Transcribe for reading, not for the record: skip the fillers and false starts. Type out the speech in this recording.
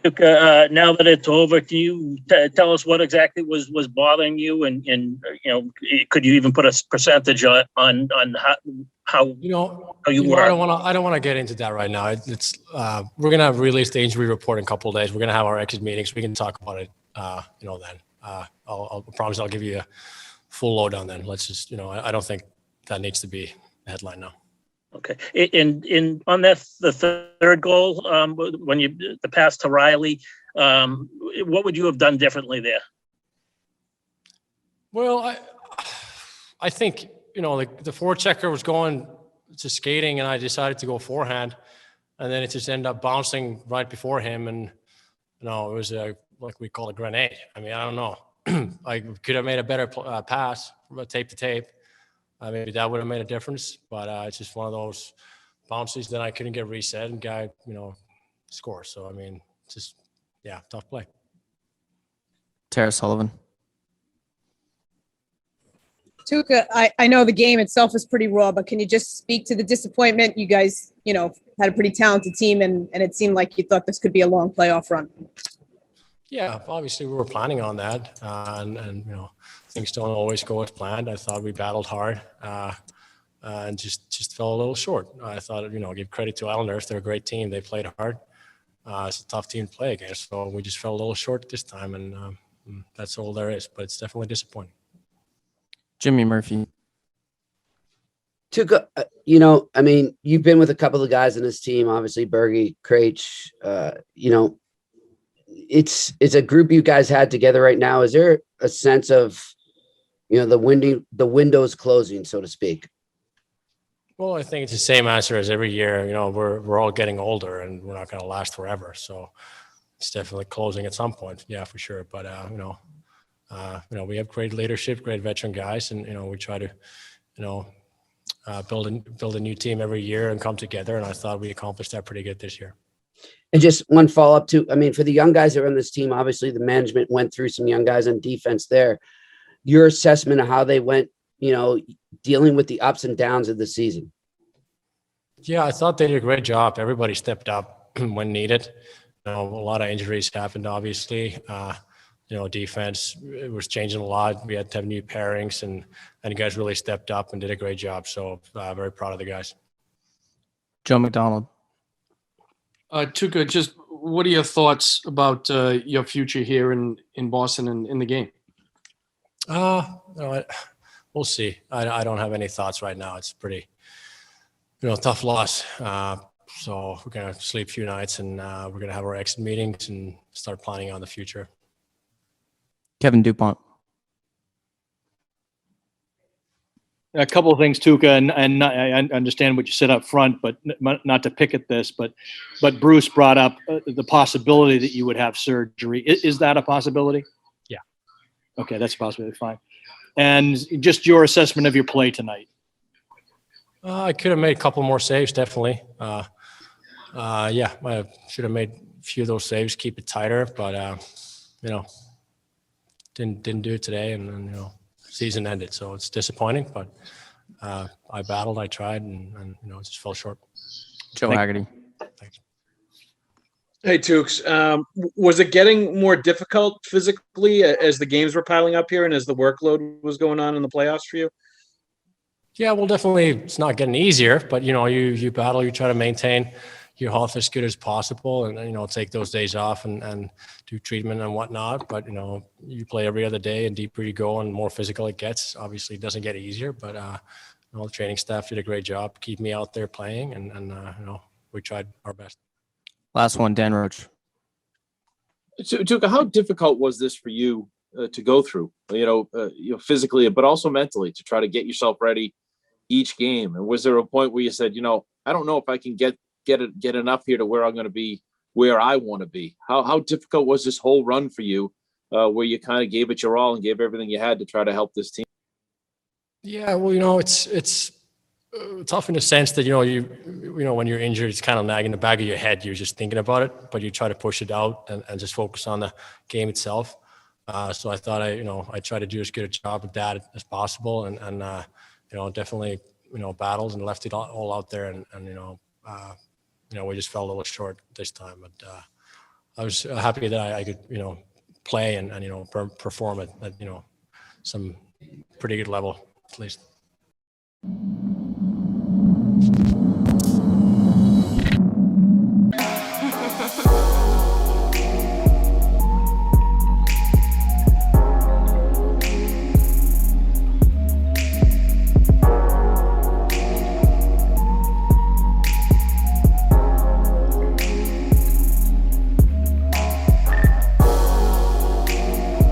Now that it's over, can you tell us what exactly was bothering you, and could you even put a percentage on how you were? I don't want to get into that right now. It's we're gonna release the injury report in a couple of days. We're gonna have our exit meetings. We can talk about it. Then I'll promise I'll give you a full lowdown. Then let's just I don't think that needs to be the headline now. Okay. In on that the third goal, when the pass to Riley, what would you have done differently there? Well, I think the forechecker was going to skating, and I decided to go forehand, and then it just ended up bouncing right before him, and it was like we call a grenade. I mean, I don't know. I could have made a better pass from tape to tape. Maybe that would have made a difference, but it's just one of those bounces that I couldn't get reset, and guy, scores. So I mean, just tough play. Tara Sullivan. Tuukka, I know the game itself is pretty raw, but can you just speak to the disappointment? You guys, had a pretty talented team, and it seemed like you thought this could be a long playoff run. Yeah, obviously we were planning on that, and things don't always go as planned. I thought we battled hard, and just fell a little short. I thought, give credit to Islanders. They're a great team. They played hard. It's a tough team to play against, so we just fell a little short this time, and that's all there is. But it's definitely disappointing. Jimmy Murphy. Tuukka, you've been with a couple of guys in this team, obviously Berge, Krejci, it's a group you guys had together right now. Is there a sense of, the window's closing, so to speak? Well, I think it's the same answer as every year. We're all getting older, and we're not going to last forever. So it's definitely closing at some point. Yeah, for sure. But we have great leadership, great veteran guys, and we try to, build a new team every year and come together. And I thought we accomplished that pretty good this year. And just one follow-up too. I mean, for the young guys that are on this team, obviously the management went through some young guys on defense there. Your assessment of how they went, dealing with the ups and downs of the season. Yeah, I thought they did a great job. Everybody stepped up when needed. A lot of injuries happened, obviously. Defense, it was changing a lot. We had to have new pairings, and you guys really stepped up and did a great job. So very proud of the guys. Joe McDonald. Tuukka, just what are your thoughts about your future here in Boston and in the game? We'll see. I don't have any thoughts right now. It's pretty, tough loss. So we're going to sleep a few nights, and we're going to have our exit meetings and start planning on the future. Kevin Dupont. A couple of things, Tuukka, and I understand what you said up front, but not to pick at this, but Bruce brought up the possibility that you would have surgery. Is that a possibility? Yeah. Okay, that's a possibility. Fine. And just your assessment of your play tonight. I could have made a couple more saves, definitely. I should have made a few of those saves, keep it tighter, but didn't do it today, and season ended, so it's disappointing, but I battled, I tried, and it just fell short. Joe Haggerty. Thanks. Hey, Tukes. Was it getting more difficult physically as the games were piling up here and as the workload was going on in the playoffs for you? Yeah, well, definitely it's not getting easier, but you battle, you try to maintain your health as good as possible, and take those days off and do treatment and whatnot. But you play every other day, and deeper you go and more physical it gets. Obviously it doesn't get easier, but the training staff did a great job keep me out there playing, and we tried our best. Last one, Dan Roach. So, Tuukka, how difficult was this for you to go through, physically, but also mentally, to try to get yourself ready each game? And was there a point where you said, I don't know if I can get enough here to where I'm going to be where I want to be? How difficult was this whole run for you, where you kind of gave it your all and gave everything you had to try to help this team? Yeah, well, it's tough in the sense that when you're injured, it's kind of nagging the back of your head. You're just thinking about it, but you try to push it out and just focus on the game itself. So I thought I tried to do as good a job of that as possible, and definitely battled and left it all out there, and we just fell a little short this time. But I was happy that I could, play and perform at, some pretty good level, at least.